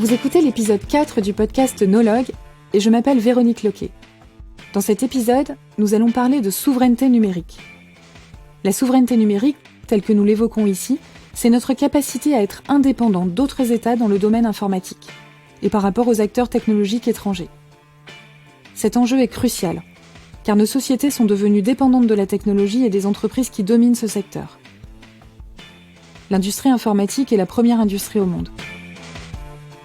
Vous écoutez l'épisode 4 du podcast Nologue et je m'appelle Véronique Loquet. Dans cet épisode, nous allons parler de souveraineté numérique. La souveraineté numérique, telle que nous l'évoquons ici, c'est notre capacité à être indépendant d'autres États dans le domaine informatique et par rapport aux acteurs technologiques étrangers. Cet enjeu est crucial, car nos sociétés sont devenues dépendantes de la technologie et des entreprises qui dominent ce secteur. L'industrie informatique est la première industrie au monde.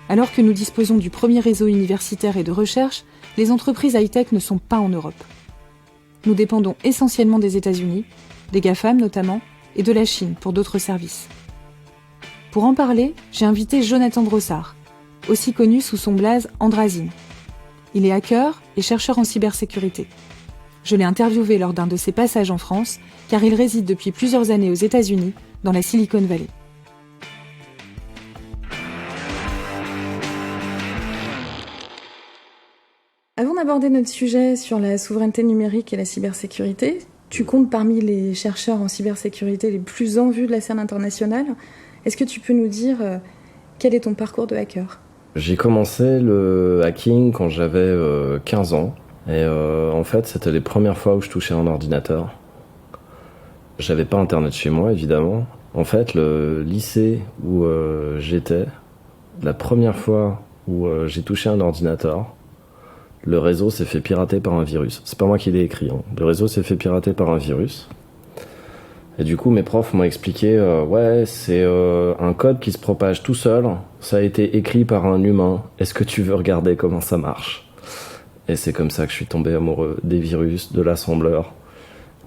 Alors que nous disposons du premier réseau universitaire et de recherche, les entreprises high-tech ne sont pas en Europe. Nous dépendons essentiellement des États-Unis, des GAFAM notamment, et de la Chine pour d'autres services. Pour en parler, j'ai invité Jonathan Brossard, aussi connu sous son blaze Andrazine. Il est hacker et chercheur en cybersécurité. Je l'ai interviewé lors d'un de ses passages en France, car il réside depuis plusieurs années aux États-Unis, dans la Silicon Valley. Avant d'aborder notre sujet sur la souveraineté numérique et la cybersécurité, tu comptes parmi les chercheurs en cybersécurité les plus en vue de la scène internationale. Est-ce que tu peux nous dire quel est ton parcours de hacker ? J'ai commencé le hacking quand j'avais 15 ans. Et en fait, c'était les premières fois où je touchais un ordinateur. J'avais pas internet chez moi, évidemment. En fait, le lycée où j'étais, la première fois où j'ai touché un ordinateur, le réseau s'est fait pirater par un virus. C'est pas moi qui l'ai écrit, hein. Le réseau s'est fait pirater par un virus. Et du coup, mes profs m'ont expliqué, ouais, c'est un code qui se propage tout seul. Ça a été écrit par un humain. Est-ce que tu veux regarder comment ça marche ? Et c'est comme ça que je suis tombé amoureux des virus, de l'assembleur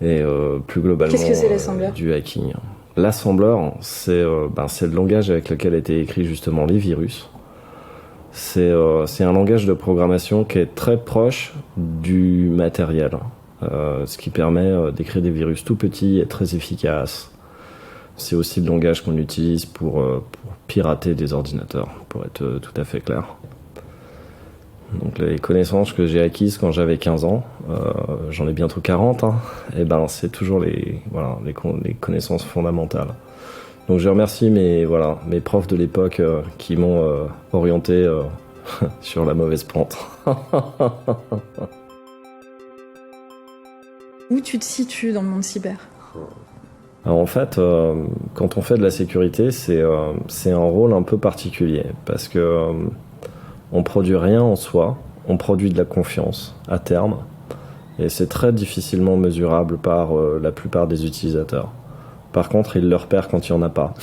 et plus globalement Qu'est-ce que c'est, l'assembleur ? Du hacking. L'assembleur, c'est le langage avec lequel étaient écrits justement les virus. C'est un langage de programmation qui est très proche du matériel, ce qui permet d'écrire des virus tout petits et très efficaces. C'est aussi le langage qu'on utilise pour pirater des ordinateurs, pour être tout à fait clair. Donc les connaissances que j'ai acquises quand j'avais 15 ans, j'en ai bientôt 40, hein, et c'est toujours les connaissances fondamentales. Donc je remercie mes profs de l'époque qui m'ont orienté sur la mauvaise pente. Où tu te situes dans le monde cyber ? Alors en fait, quand on fait de la sécurité, c'est un rôle un peu particulier parce que on produit rien en soi, on produit de la confiance à terme, et c'est très difficilement mesurable par la plupart des utilisateurs. Par contre, ils le repèrent quand il n'y en a pas.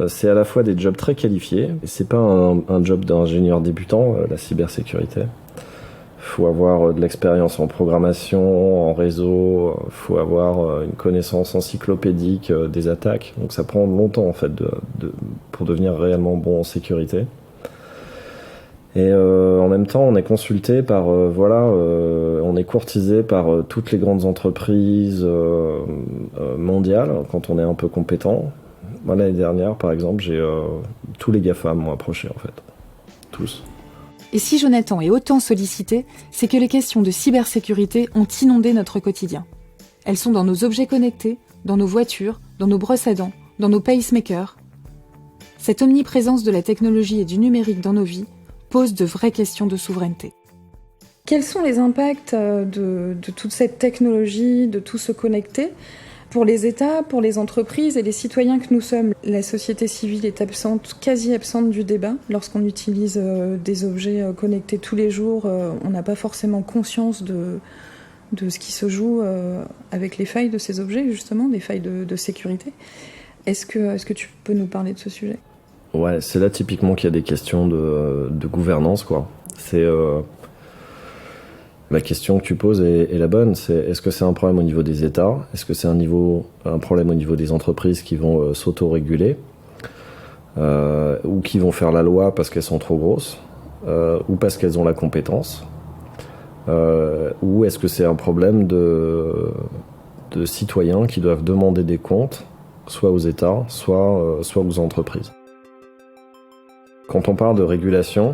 C'est à la fois des jobs très qualifiés, et c'est pas un job d'ingénieur débutant, la cybersécurité. Il faut avoir de l'expérience en programmation, en réseau, il faut avoir une connaissance encyclopédique des attaques. Donc ça prend longtemps en fait pour devenir réellement bon en sécurité. Et en même temps, on est consulté par, on est courtisé par toutes les grandes entreprises mondiales quand on est un peu compétent. Moi, l'année dernière, par exemple, j'ai tous les GAFAM m'ont approché en fait, tous. Et si Jonathan est autant sollicité, c'est que les questions de cybersécurité ont inondé notre quotidien. Elles sont dans nos objets connectés, dans nos voitures, dans nos brosses à dents, dans nos pacemakers. Cette omniprésence de la technologie et du numérique dans nos vies pose de vraies questions de souveraineté. Quels sont les impacts de toute cette technologie, de tout ce connecté, pour les États, pour les entreprises et les citoyens que nous sommes? La société civile est quasi absente du débat. Lorsqu'on utilise des objets connectés tous les jours, on n'a pas forcément conscience de ce qui se joue avec les failles de ces objets, justement, des failles de sécurité. Est-ce que tu peux nous parler de ce sujet ? Ouais, c'est là typiquement qu'il y a des questions de gouvernance, quoi. C'est la question que tu poses est la bonne. C'est est-ce que c'est un problème au niveau des États ? Est-ce que c'est un problème au niveau des entreprises qui vont s'auto-réguler ou qui vont faire la loi parce qu'elles sont trop grosses ou parce qu'elles ont la compétence ou est-ce que c'est un problème de citoyens qui doivent demander des comptes soit aux États, soit aux entreprises ? Quand on parle de régulation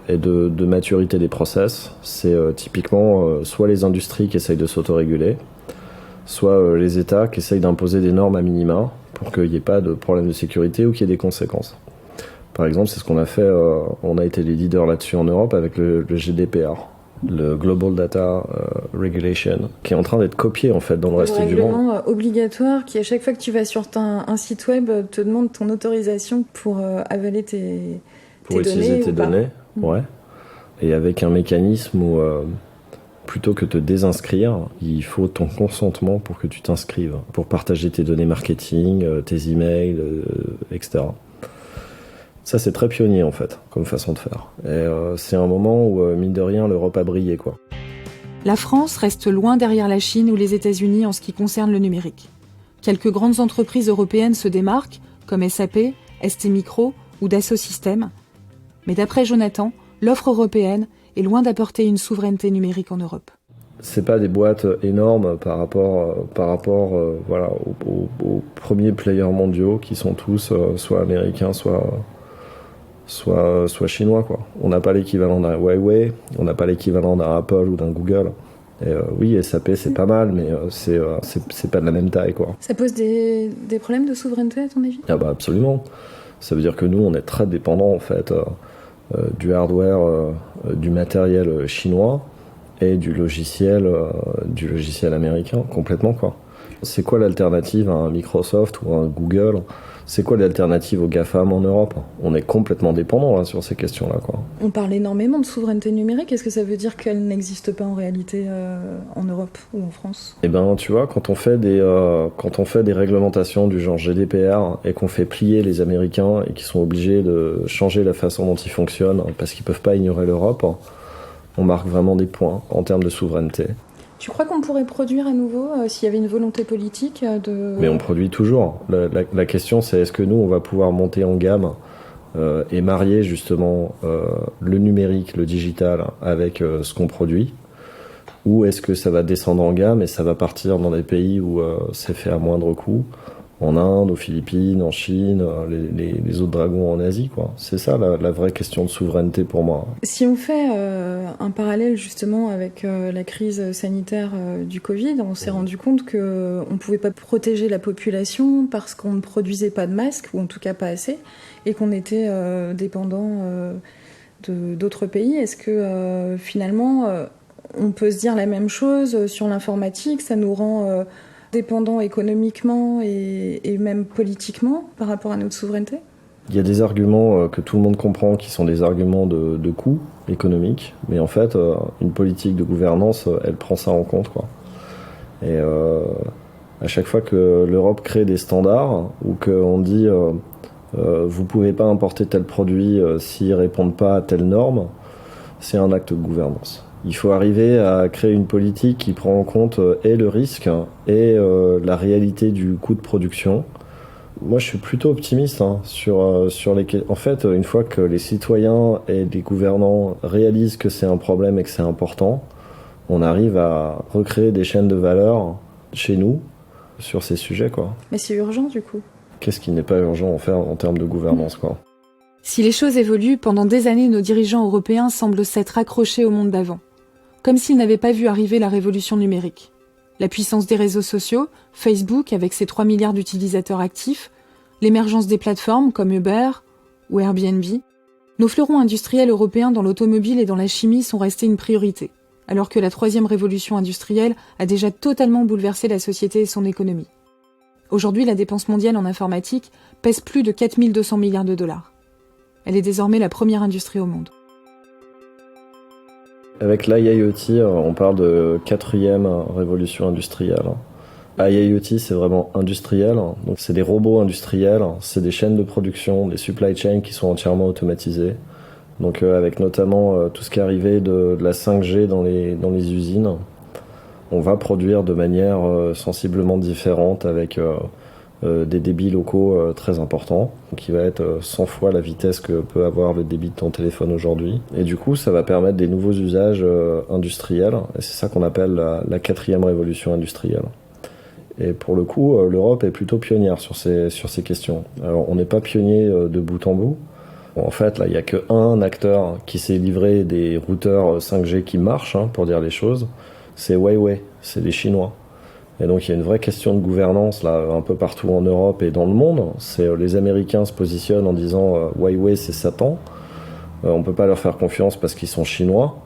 et de maturité des process, c'est typiquement soit les industries qui essayent de s'autoréguler, soit les États qui essayent d'imposer des normes à minima pour qu'il n'y ait pas de problème de sécurité ou qu'il y ait des conséquences. Par exemple, c'est ce qu'on a fait, on a été les leaders là-dessus en Europe avec le GDPR, le Global Data Regulation, qui est en train d'être copié en fait dans le reste du monde. Le règlement obligatoire qui, à chaque fois que tu vas sur un site web, te demande ton autorisation pour avaler tes pour données. Utiliser tes données, ouais. Et avec un mécanisme où, plutôt que de te désinscrire, il faut ton consentement pour que tu t'inscrives, pour partager tes données marketing, tes emails, etc. Ça, c'est très pionnier, en fait, comme façon de faire. Et c'est un moment où, mine de rien, l'Europe a brillé, quoi. La France reste loin derrière la Chine ou les États-Unis en ce qui concerne le numérique. Quelques grandes entreprises européennes se démarquent, comme SAP, STMicro ou Dassault Systèmes. Mais d'après Jonathan, l'offre européenne est loin d'apporter une souveraineté numérique en Europe. C'est pas des boîtes énormes par rapport voilà, aux premiers players mondiaux qui sont tous soit américains, soit chinois, quoi. On n'a pas l'équivalent d'un Huawei, on n'a pas l'équivalent d'un Apple ou d'un Google. Et oui, SAP c'est pas mal, mais c'est pas de la même taille, quoi. Ça pose des problèmes de souveraineté à ton avis ? Ah bah absolument. Ça veut dire que nous on est très dépendants en fait du hardware, du matériel chinois et du logiciel américain complètement, quoi. C'est quoi l'alternative à un Microsoft ou à un Google ? C'est quoi l'alternative aux GAFAM en Europe ? On est complètement dépendants là, sur ces questions-là, quoi. On parle énormément de souveraineté numérique. Est-ce que ça veut dire qu'elle n'existe pas en réalité en Europe ou en France ? Eh ben, tu vois, quand on fait des réglementations du genre GDPR et qu'on fait plier les Américains et qu'ils sont obligés de changer la façon dont ils fonctionnent parce qu'ils peuvent pas ignorer l'Europe, on marque vraiment des points en termes de souveraineté. Tu crois qu'on pourrait produire à nouveau s'il y avait une volonté politique de... Mais on produit toujours. La question, c'est est-ce que nous, on va pouvoir monter en gamme et marier justement le numérique, le digital avec ce qu'on produit, ou est-ce que ça va descendre en gamme et ça va partir dans des pays où c'est fait à moindre coût, en Inde, aux Philippines, en Chine, les autres dragons en Asie, quoi. C'est ça la vraie question de souveraineté pour moi. Si on fait un parallèle justement avec la crise sanitaire du Covid, on s'est rendu compte qu'on ne pouvait pas protéger la population parce qu'on ne produisait pas de masques, ou en tout cas pas assez, et qu'on était dépendant d'autres pays. Est-ce que finalement on peut se dire la même chose sur l'informatique ? Ça nous rend... dépendants économiquement et même politiquement par rapport à notre souveraineté ? Il y a des arguments que tout le monde comprend qui sont des arguments de coût économique, mais en fait, une politique de gouvernance, elle prend ça en compte, quoi. Et à chaque fois que l'Europe crée des standards ou qu'on dit vous pouvez pas importer tel produit s'ils répondent pas à telle norme, c'est un acte de gouvernance. Il faut arriver à créer une politique qui prend en compte et le risque et la réalité du coût de production. Moi, je suis plutôt optimiste sur les... En fait, une fois que les citoyens et les gouvernants réalisent que c'est un problème et que c'est important, on arrive à recréer des chaînes de valeur chez nous sur ces sujets, quoi. Mais c'est urgent, du coup. Qu'est-ce qui n'est pas urgent à faire en termes de gouvernance, quoi ? Si les choses évoluent, pendant des années, nos dirigeants européens semblent s'être accrochés au monde d'avant, comme s'ils n'avaient pas vu arriver la révolution numérique. La puissance des réseaux sociaux, Facebook avec ses 3 milliards d'utilisateurs actifs, l'émergence des plateformes comme Uber ou Airbnb. Nos fleurons industriels européens dans l'automobile et dans la chimie sont restés une priorité, alors que la troisième révolution industrielle a déjà totalement bouleversé la société et son économie. Aujourd'hui, la dépense mondiale en informatique pèse plus de 4200 milliards de dollars. Elle est désormais la première industrie au monde. Avec l'IIoT, on parle de 4e révolution industrielle. IIoT, c'est vraiment industriel. Donc, c'est des robots industriels, c'est des chaînes de production, des supply chains qui sont entièrement automatisées. Donc, avec notamment tout ce qui est arrivé de la 5G dans les usines, on va produire de manière sensiblement différente avec des débits locaux très importants, qui va être 100 fois la vitesse que peut avoir le débit de ton téléphone aujourd'hui. Et du coup, ça va permettre des nouveaux usages industriels, et c'est ça qu'on appelle la 4e révolution industrielle. Et pour le coup, l'Europe est plutôt pionnière sur ces questions. Alors, on n'est pas pionnier de bout en bout. En fait, là, il n'y a qu'un acteur qui s'est livré des routeurs 5G qui marchent, pour dire les choses. C'est Huawei, c'est les Chinois. Et donc il y a une vraie question de gouvernance là, un peu partout en Europe et dans le monde. C'est les Américains se positionnent en disant Huawei c'est Satan. On peut pas leur faire confiance parce qu'ils sont chinois.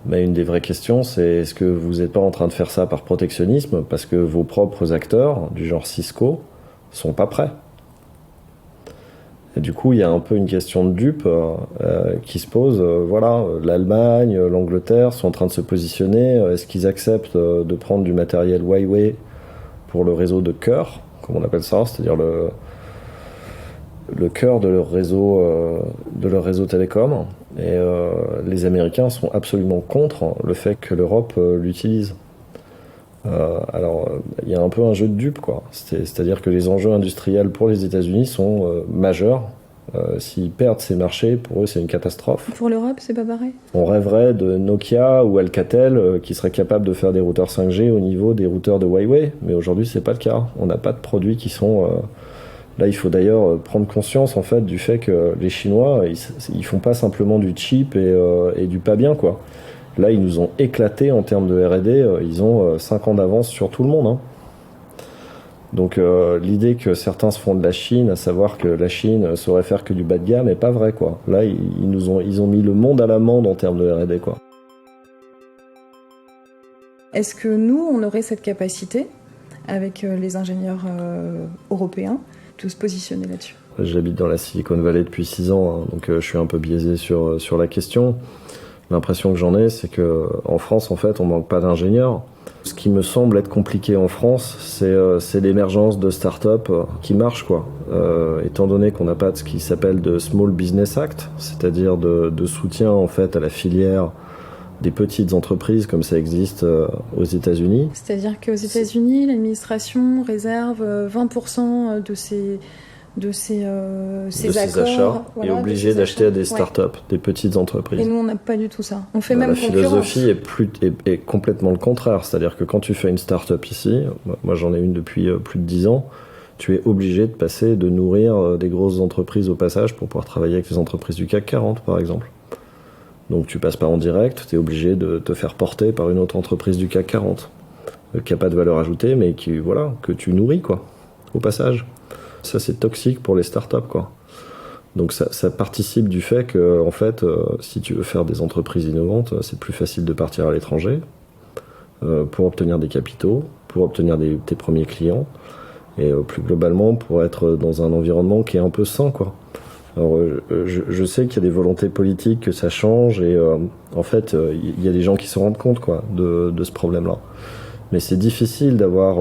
Mais une des vraies questions, c'est est-ce que vous n'êtes pas en train de faire ça par protectionnisme parce que vos propres acteurs, du genre Cisco, sont pas prêts. Et du coup, il y a un peu une question de dupe qui se pose. Voilà, l'Allemagne, l'Angleterre sont en train de se positionner. Est-ce qu'ils acceptent de prendre du matériel Huawei pour le réseau de cœur, comme on appelle ça, c'est-à-dire le cœur de leur réseau télécom. Et les Américains sont absolument contre le fait que l'Europe l'utilise. Alors, il y a un peu un jeu de dupes, quoi. C'est-à-dire que les enjeux industriels pour les États-Unis sont majeurs. S'ils perdent ces marchés, pour eux, c'est une catastrophe. Pour l'Europe, c'est pas pareil. On rêverait de Nokia ou Alcatel qui seraient capables de faire des routeurs 5G au niveau des routeurs de Huawei, mais aujourd'hui, c'est pas le cas. On n'a pas de produits qui sont... Là, il faut d'ailleurs prendre conscience, en fait, du fait que les Chinois, ils font pas simplement du cheap et du pas bien, quoi. Là, ils nous ont éclaté en termes de R&D. Ils ont 5 ans d'avance sur tout le monde. Hein. Donc, l'idée que certains se font de la Chine, à savoir que la Chine saurait faire que du bas de gamme, n'est pas vrai, quoi. Là, ils ont mis le monde à l'amende en termes de R&D, quoi. Est-ce que nous, on aurait cette capacité, avec les ingénieurs européens, de se positionner là-dessus? J'habite dans la Silicon Valley depuis 6 ans, hein, donc je suis un peu biaisé sur la question. L'impression que j'en ai, c'est que en France, en fait, on manque pas d'ingénieurs. Ce qui me semble être compliqué en France, c'est l'émergence de start-up qui marchent, quoi. Étant donné qu'on n'a pas de ce qui s'appelle de Small Business Act, c'est-à-dire de soutien en fait à la filière des petites entreprises comme ça existe aux États-Unis. C'est-à-dire qu'aux États-Unis, l'administration réserve 20% de ses achats, voilà, est obligé d'acheter à des startups, des petites entreprises. Et nous, on n'a pas du tout ça. On fait même concurrence. La philosophie est complètement le contraire. C'est-à-dire que quand tu fais une startup ici, moi j'en ai une depuis plus de 10 ans, tu es obligé de nourrir des grosses entreprises au passage pour pouvoir travailler avec les entreprises du CAC 40, par exemple. Donc tu passes pas en direct, tu es obligé de te faire porter par une autre entreprise du CAC 40, qui n'a pas de valeur ajoutée, mais que tu nourris, quoi, au passage. Ça, c'est toxique pour les startups, quoi. Donc ça participe du fait que, en fait, si tu veux faire des entreprises innovantes, c'est plus facile de partir à l'étranger pour obtenir des capitaux, pour obtenir tes premiers clients, et plus globalement pour être dans un environnement qui est un peu sain, quoi. Alors, je sais qu'il y a des volontés politiques que ça change, et en fait, il y a des gens qui se rendent compte, quoi, de ce problème-là. Mais c'est difficile d'avoir...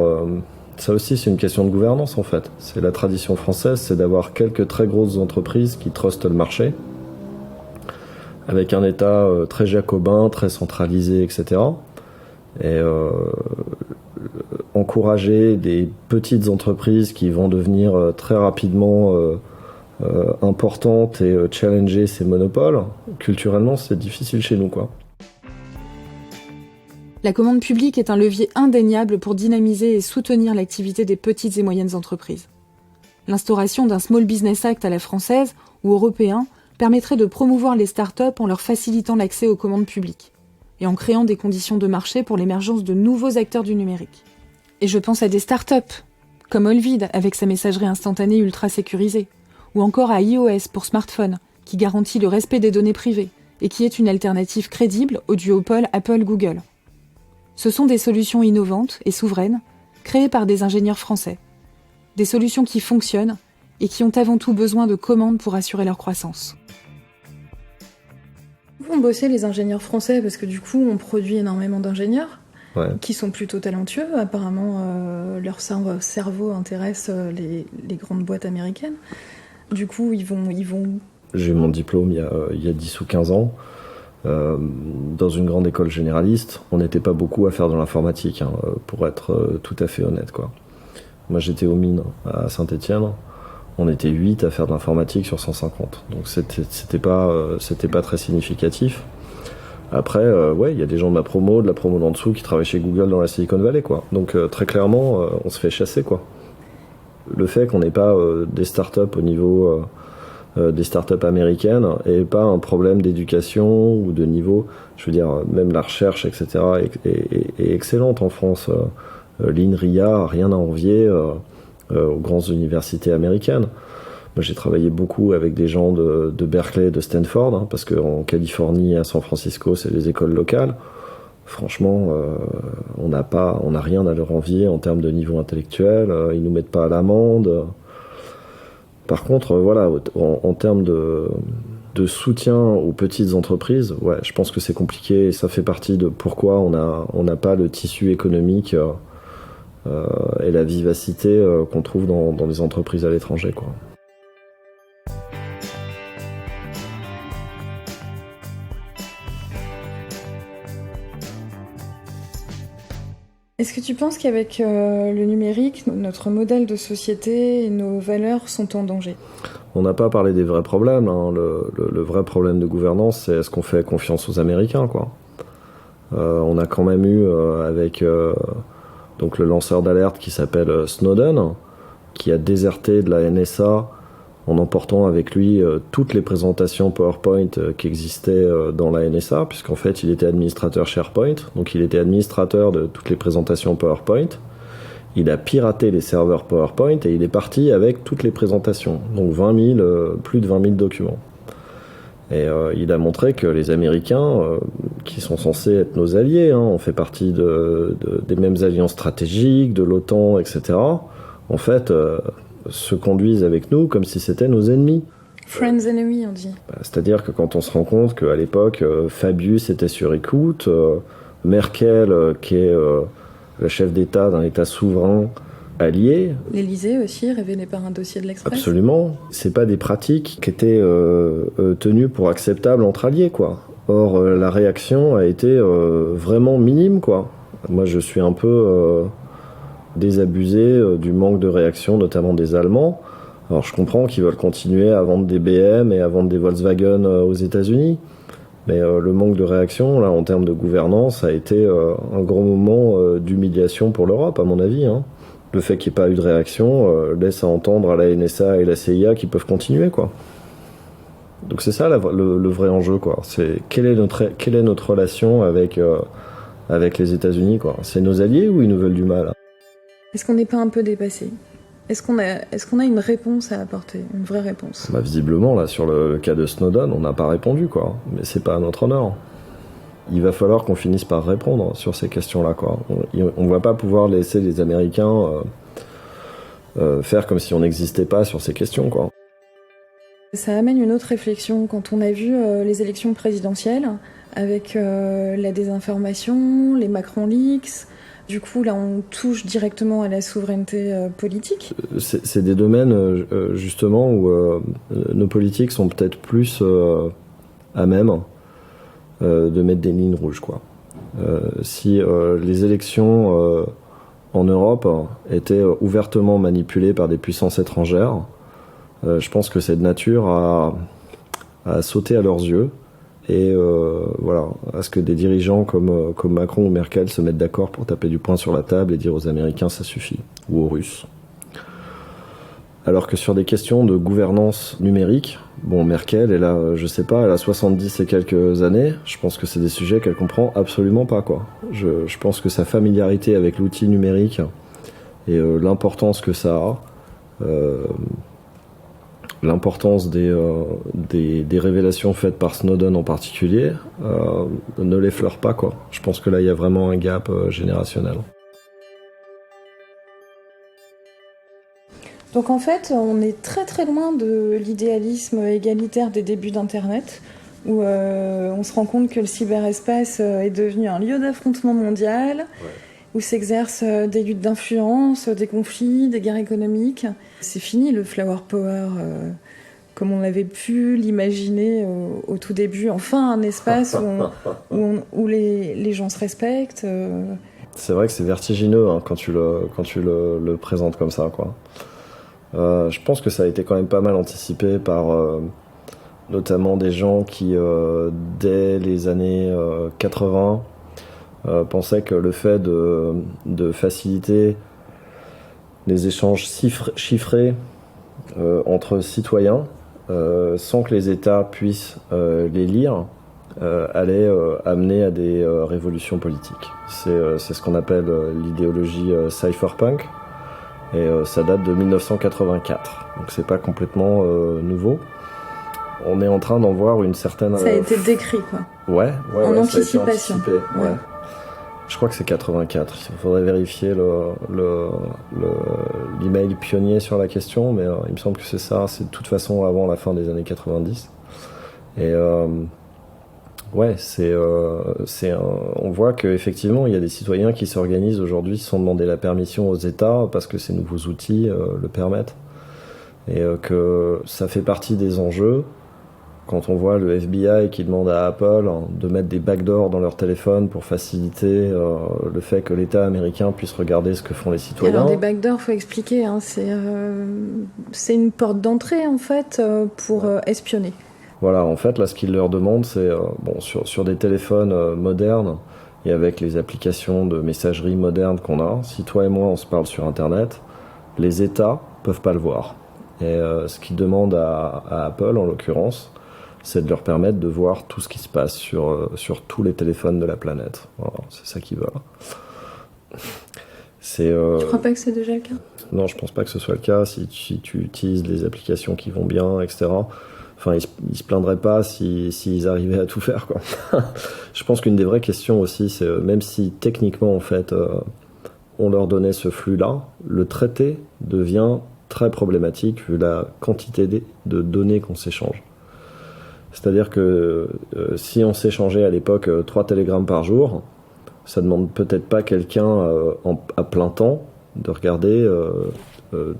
Ça aussi, c'est une question de gouvernance, en fait. C'est la tradition française, c'est d'avoir quelques très grosses entreprises qui trustent le marché, avec un État très jacobin, très centralisé, etc. Et encourager des petites entreprises qui vont devenir très rapidement importantes et challenger ces monopoles, culturellement, c'est difficile chez nous, quoi. La commande publique est un levier indéniable pour dynamiser et soutenir l'activité des petites et moyennes entreprises. L'instauration d'un Small Business Act à la française ou européen permettrait de promouvoir les startups en leur facilitant l'accès aux commandes publiques et en créant des conditions de marché pour l'émergence de nouveaux acteurs du numérique. Et je pense à des startups, comme Olvid avec sa messagerie instantanée ultra sécurisée, ou encore à iOS pour smartphone, qui garantit le respect des données privées et qui est une alternative crédible au duopole Apple-Google. Ce sont des solutions innovantes et souveraines, créées par des ingénieurs français. Des solutions qui fonctionnent et qui ont avant tout besoin de commandes pour assurer leur croissance. Vous bossez les ingénieurs français parce que du coup on produit énormément d'ingénieurs qui sont plutôt talentueux. Apparemment leur cerveau intéresse les grandes boîtes américaines. Du coup ils vont... J'ai eu mon diplôme il y a 10 ou 15 ans. Dans une grande école généraliste, on n'était pas beaucoup à faire de l'informatique, hein, pour être tout à fait honnête, quoi. Moi j'étais aux mines à Saint-Étienne, on était 8 à faire de l'informatique sur 150, donc c'était pas très significatif. Après, il y a des gens de la promo d'en dessous qui travaillent chez Google dans la Silicon Valley, quoi. Donc très clairement, on se fait chasser, quoi. Le fait qu'on n'ait pas des startups au niveau des startups américaines et pas un problème d'éducation ou de niveau, je veux dire, même la recherche, etc. est excellente en France. L'INRIA a rien à envier aux grandes universités américaines. Moi, j'ai travaillé beaucoup avec des gens de Berkeley, de Stanford, hein, parce qu'en Californie, à San Francisco, c'est les écoles locales. Franchement, on n'a rien à leur envier en termes de niveau intellectuel. Ils nous mettent pas à l'amende. Par contre, voilà, en termes de soutien aux petites entreprises, ouais, je pense que c'est compliqué. Et ça fait partie de pourquoi on n'a pas le tissu économique et la vivacité qu'on trouve dans les entreprises à l'étranger, quoi. Est-ce que tu penses qu'avec le numérique, notre modèle de société et nos valeurs sont en danger ? On n'a pas parlé des vrais problèmes, hein. Le vrai problème de gouvernance, c'est est-ce qu'on fait confiance aux Américains, quoi. On a quand même eu avec donc le lanceur d'alerte qui s'appelle Snowden, qui a déserté de la NSA en emportant avec lui toutes les présentations PowerPoint qui existaient dans la NSA, puisqu'en fait il était administrateur SharePoint, donc il était administrateur de toutes les présentations PowerPoint. Il a piraté les serveurs PowerPoint et il est parti avec toutes les présentations, donc plus de 20 000 documents. Et il a montré que les Américains, qui sont censés être nos alliés, hein, on fait partie des mêmes alliances stratégiques, de l'OTAN, etc., en fait, se conduisent avec nous comme si c'était nos ennemis. Friends enemy, on dit. C'est-à-dire que quand on se rend compte qu'à l'époque, Fabius était sur écoute, Merkel, qui est le chef d'État d'un État souverain allié. L'Élysée aussi, révélé par un dossier de l'Express. Absolument. C'est pas des pratiques qui étaient tenues pour acceptables entre alliés, quoi. Or, la réaction a été vraiment minime, quoi. Moi, je suis un peu désabusé du manque de réaction, notamment des Allemands. Alors, je comprends qu'ils veulent continuer à vendre des BM et à vendre des Volkswagen aux États-Unis. Mais le manque de réaction, là, en termes de gouvernance, a été un grand moment d'humiliation pour l'Europe, à mon avis, hein. Le fait qu'il n'y ait pas eu de réaction laisse à entendre à la NSA et la CIA qu'ils peuvent continuer, quoi. Donc c'est ça le vrai enjeu, quoi. C'est quelle est notre relation avec les États-Unis, quoi. C'est nos alliés ou ils nous veulent du mal? Est-ce qu'on n'est pas un peu dépassé ? Est-ce qu'on a une réponse à apporter, une vraie réponse ? Bah, visiblement, là, sur le cas de Snowden, on n'a pas répondu, quoi. Mais c'est pas à notre honneur. Il va falloir qu'on finisse par répondre sur ces questions-là, quoi. On va pas pouvoir laisser les Américains faire comme si on n'existait pas sur ces questions, quoi. Ça amène une autre réflexion. Quand on a vu les élections présidentielles, avec la désinformation, les Macron Leaks, du coup, là, on touche directement à la souveraineté politique. C'est des domaines, justement, où nos politiques sont peut-être plus à même de mettre des lignes rouges, quoi. Si les élections en Europe étaient ouvertement manipulées par des puissances étrangères, je pense que c'est de nature à sauter à leurs yeux et voilà, à ce que des dirigeants comme Macron ou Merkel se mettent d'accord pour taper du poing sur la table et dire aux Américains ça suffit, ou aux Russes. Alors que sur des questions de gouvernance numérique, bon, Merkel, elle a 70 et quelques années, je pense que c'est des sujets qu'elle comprend absolument pas, quoi. Je pense que sa familiarité avec l'outil numérique et l'importance que ça a, l'importance des révélations faites par Snowden en particulier, ne l'effleure pas, quoi. Je pense que là, il y a vraiment un gap générationnel. Donc en fait, on est très très loin de l'idéalisme égalitaire des débuts d'Internet, où on se rend compte que le cyberespace est devenu un lieu d'affrontement mondial, ouais, où s'exercent des luttes d'influence, des conflits, des guerres économiques. C'est fini le flower power comme on avait pu l'imaginer au tout début. Enfin, un espace où les gens se respectent. C'est vrai que c'est vertigineux, hein, quand tu le présentes comme ça, quoi. Je pense que ça a été quand même pas mal anticipé par notamment des gens qui, dès les années 80, pensaient que le fait de faciliter les échanges chiffrés entre citoyens, sans que les États puissent les lire, allait amener à des révolutions politiques. C'est ce qu'on appelle l'idéologie cypherpunk, et ça date de 1984, donc c'est pas complètement nouveau. On est en train d'en voir une certaine... Ça a été décrit, quoi. Ouais, en anticipation. Ça a été anticipé, ouais. Je crois que c'est 84. Il faudrait vérifier l'email pionnier sur la question, mais il me semble que c'est ça. C'est de toute façon avant la fin des années 90. Et ouais, on voit qu'effectivement, il y a des citoyens qui s'organisent aujourd'hui sans demander la permission aux États parce que ces nouveaux outils le permettent. Et que ça fait partie des enjeux. Quand on voit le FBI qui demande à Apple de mettre des backdoors dans leur téléphone pour faciliter le fait que l'État américain puisse regarder ce que font les citoyens. Alors des backdoors, faut expliquer, hein, c'est une porte d'entrée en fait pour espionner. Voilà, en fait là ce qu'ils leur demandent c'est sur des téléphones modernes et avec les applications de messagerie modernes qu'on a, si toi et moi on se parle sur Internet, les États peuvent pas le voir. Et ce qu'ils demandent à Apple en l'occurrence, c'est de leur permettre de voir tout ce qui se passe sur tous les téléphones de la planète. Voilà, c'est ça qu'ils veulent. Tu crois pas que c'est déjà le cas ? Non, je pense pas que ce soit le cas. Si tu utilises les applications qui vont bien, etc. Enfin, ils se plindraient pas s'ils arrivaient à tout faire, quoi. Je pense qu'une des vraies questions aussi, c'est même si techniquement, en fait, on leur donnait ce flux-là, le traité devient très problématique vu la quantité de données qu'on s'échange. C'est-à-dire que si on s'échangeait à l'époque 3 télégrammes par jour, ça demande peut-être pas quelqu'un à plein temps de regarder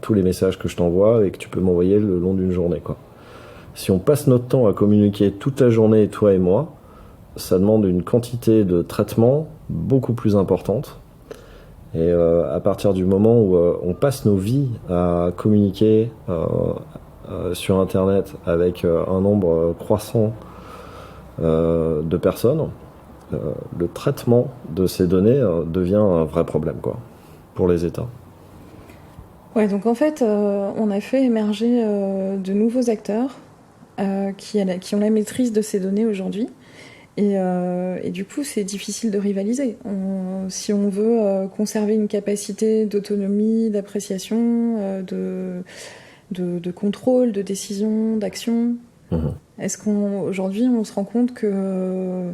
tous les messages que je t'envoie et que tu peux m'envoyer le long d'une journée, quoi. Si on passe notre temps à communiquer toute la journée, toi et moi, ça demande une quantité de traitement beaucoup plus importante. Et à partir du moment où on passe nos vies à communiquer sur Internet avec un nombre croissant de personnes, le traitement de ces données devient un vrai problème, quoi, pour les États. Ouais, donc en fait, on a fait émerger de nouveaux acteurs qui ont la maîtrise de ces données aujourd'hui. Et du coup, c'est difficile de rivaliser. Si on veut conserver une capacité d'autonomie, d'appréciation, de contrôle, de décision, d'action, est-ce qu'aujourd'hui, on se rend compte que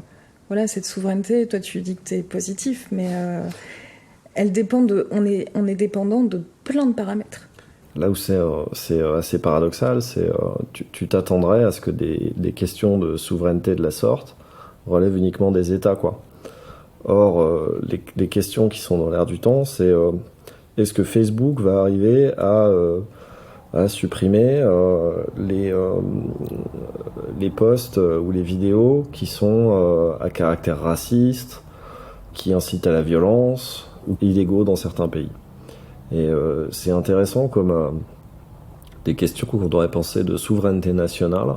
voilà, cette souveraineté, toi tu dis que t'es positif, mais elle dépend on est dépendant de plein de paramètres. Là où c'est assez paradoxal, c'est tu t'attendrais à ce que des questions de souveraineté de la sorte relèvent uniquement des États, quoi. Or, les questions qui sont dans l'air du temps, c'est est-ce que Facebook va arriver à supprimer les posts ou les vidéos qui sont à caractère raciste, qui incitent à la violence ou illégaux dans certains pays. Et c'est intéressant comme des questions qu'on devrait penser de souveraineté nationale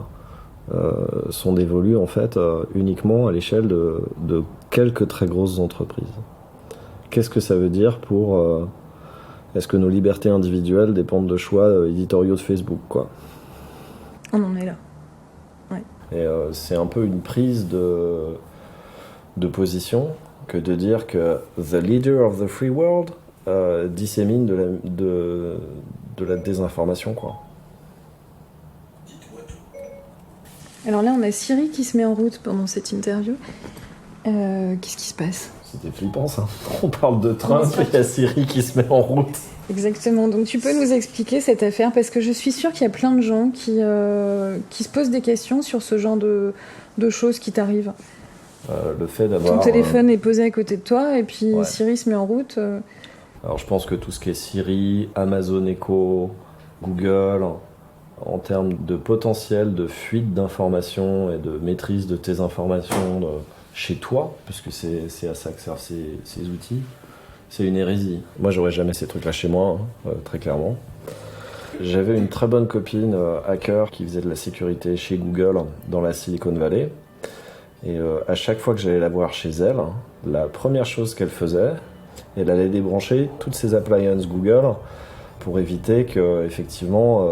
sont dévolues en fait uniquement à l'échelle de quelques très grosses entreprises. Qu'est-ce que ça veut dire pour... est-ce que nos libertés individuelles dépendent de choix éditoriaux de Facebook, quoi ? On en est là. Ouais. Et c'est un peu une prise de position que de dire que the leader of the free world dissémine de la désinformation, quoi. Alors là, on a Siri qui se met en route pendant cette interview. Qu'est-ce qui se passe ? C'était flippant, ça. On parle de Trump et il y a Siri qui se met en route. Exactement. Donc tu peux nous expliquer cette affaire, parce que je suis sûre qu'il y a plein de gens qui se posent des questions sur ce genre de choses qui t'arrivent. Le fait d'avoir... Ton téléphone est posé à côté de toi et puis ouais. Siri se met en route. Alors je pense que tout ce qui est Siri, Amazon Echo, Google, en termes de potentiel de fuite d'informations et de maîtrise de tes informations chez toi, puisque c'est à ça que servent ces outils, c'est une hérésie. Moi j'aurais jamais ces trucs-là chez moi, très clairement. J'avais une très bonne copine hacker qui faisait de la sécurité chez Google dans la Silicon Valley. Et à chaque fois que j'allais la voir chez elle, la première chose qu'elle faisait, elle allait débrancher toutes ses appliances Google pour éviter que, effectivement,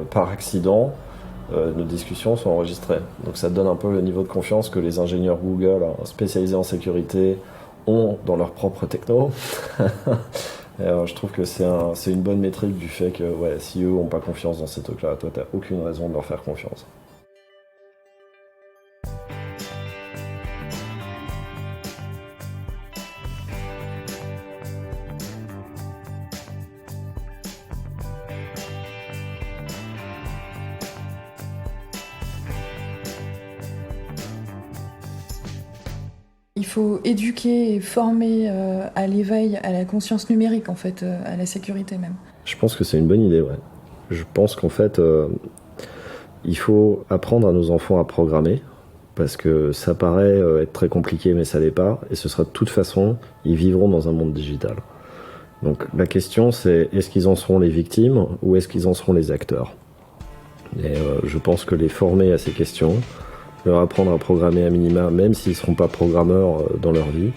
par accident, nos discussions sont enregistrées. Donc ça donne un peu le niveau de confiance que les ingénieurs Google spécialisés en sécurité ont dans leur propre techno. Et je trouve que c'est une bonne métrique du fait que si eux n'ont pas confiance dans ces trucs-là, toi, tu n'as aucune raison de leur faire confiance. Il faut éduquer et former à l'éveil, à la conscience numérique, en fait, à la sécurité même. Je pense que c'est une bonne idée, ouais. Je pense qu'en fait, il faut apprendre à nos enfants à programmer, parce que ça paraît être très compliqué, mais ça l'est pas, et ce sera de toute façon, ils vivront dans un monde digital. Donc la question, c'est est-ce qu'ils en seront les victimes, ou est-ce qu'ils en seront les acteurs ? Et je pense que les former à ces questions, leur apprendre à programmer à minima, même s'ils ne seront pas programmeurs dans leur vie,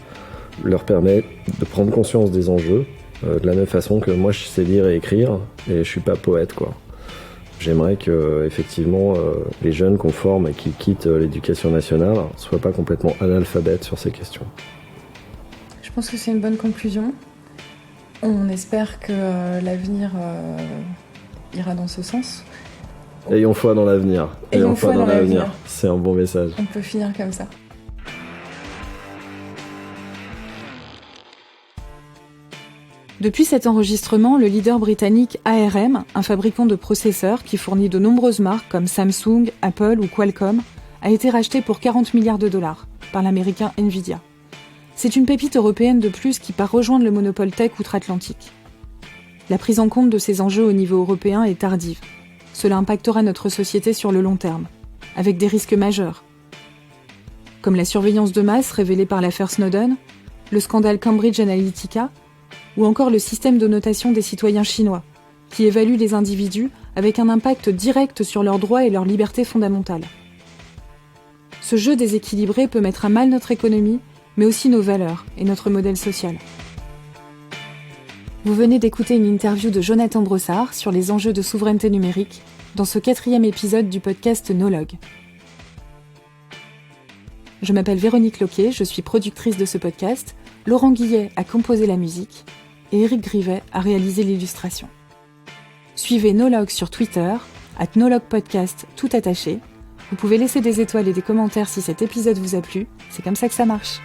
leur permet de prendre conscience des enjeux, de la même façon que moi je sais lire et écrire, et je suis pas poète, quoi. J'aimerais que, effectivement, les jeunes qu'on forme et qui quittent l'éducation nationale soient pas complètement analphabètes sur ces questions. Je pense que c'est une bonne conclusion. On espère que l'avenir ira dans ce sens. Ayons foi dans l'avenir. Ayons foi dans l'avenir. C'est un bon message. On peut finir comme ça. Depuis cet enregistrement, le leader britannique ARM, un fabricant de processeurs qui fournit de nombreuses marques comme Samsung, Apple ou Qualcomm, a été racheté pour 40 milliards de dollars par l'américain Nvidia. C'est une pépite européenne de plus qui part rejoindre le monopole tech outre-Atlantique. La prise en compte de ces enjeux au niveau européen est tardive. Cela impactera notre société sur le long terme, avec des risques majeurs, comme la surveillance de masse révélée par l'affaire Snowden, le scandale Cambridge Analytica, ou encore le système de notation des citoyens chinois, qui évalue les individus avec un impact direct sur leurs droits et leurs libertés fondamentales. Ce jeu déséquilibré peut mettre à mal notre économie, mais aussi nos valeurs et notre modèle social. Vous venez d'écouter une interview de Jonathan Brossard sur les enjeux de souveraineté numérique dans ce 4e épisode du podcast Nologue. Je m'appelle Véronique Loquet, je suis productrice de ce podcast, Laurent Guillet a composé la musique et Éric Grivet a réalisé l'illustration. Suivez Nologue sur Twitter, @nologuepodcast tout attaché. Vous pouvez laisser des étoiles et des commentaires si cet épisode vous a plu, c'est comme ça que ça marche.